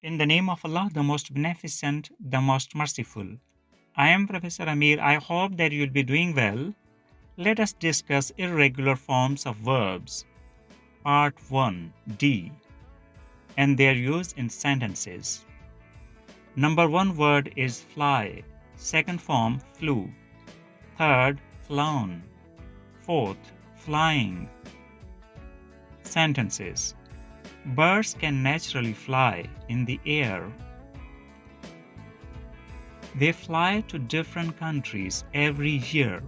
In the name of Allah, the most beneficent, the most merciful. I am Professor Ameer. I hope that you will be doing well. Let us discuss irregular forms of verbs. Part 1, D, and their use in sentences. Number 1 word is fly. Second form, flew. Third, flown. Fourth, flying. Sentences. Birds can naturally fly in the air. They fly to different countries every year.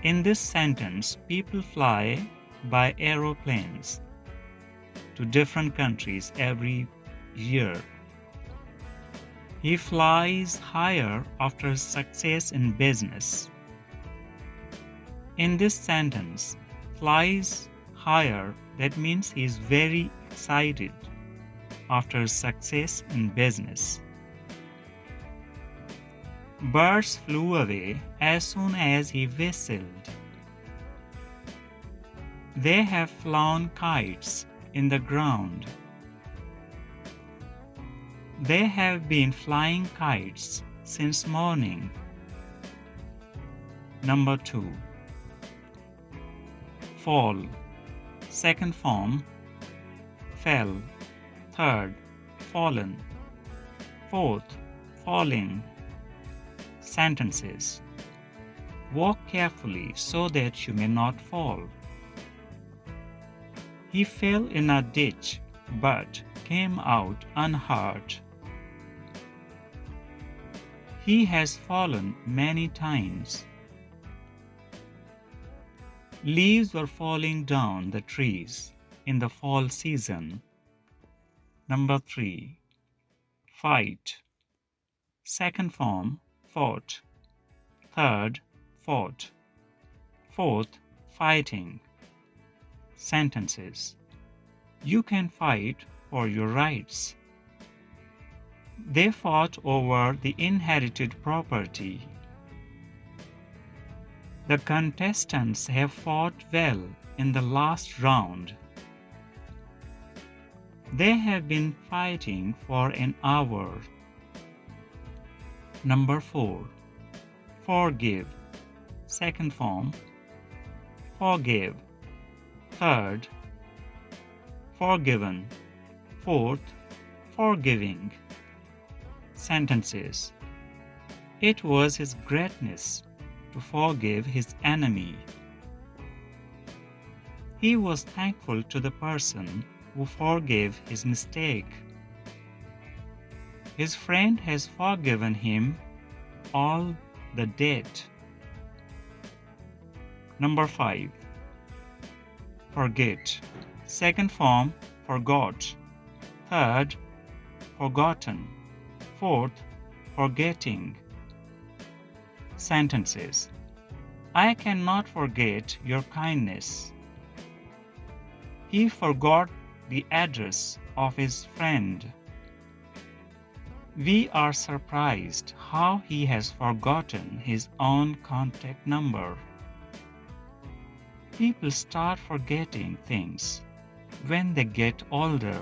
In this sentence, people fly by aeroplanes to different countries every year. He flies higher after success in business. In this sentence, flies higher, that means he is very excited after success in business. Birds flew away as soon as he whistled. They have flown kites in the ground. They have been flying kites since morning. Number 2. Fall. Second form, fell. Third, fallen. Fourth, falling. Sentences. Walk carefully so that you may not fall. He fell in a ditch but came out unhurt. He has fallen many times. Leaves were falling down the trees in the fall season. Number 3. Fight. Second form, fought. Third, fought. Fourth, fighting. Sentences. You can fight for your rights. They fought over the inherited property. The contestants have fought well in the last round. They have been fighting for an hour. Number 4. Forgive. Second form, forgive. Third, forgiven. Fourth, forgiving. Sentences. It was his greatness to forgive his enemy. He was thankful to the person who forgave his mistake. His friend has forgiven him all the debt. Number 5. Forget. Second form, forgot. Third, forgotten. Fourth, forgetting. Sentences. I cannot forget your kindness. He forgot the address of his friend. We are surprised how he has forgotten his own contact number. People start forgetting things when they get older.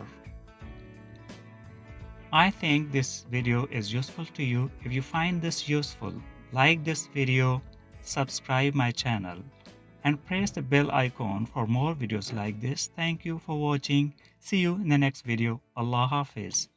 I think this video is useful to you. If you find this useful, like this video, subscribe my channel, and press the bell icon for more videos like this. Thank you for watching. See you in the next video. Allah Hafiz.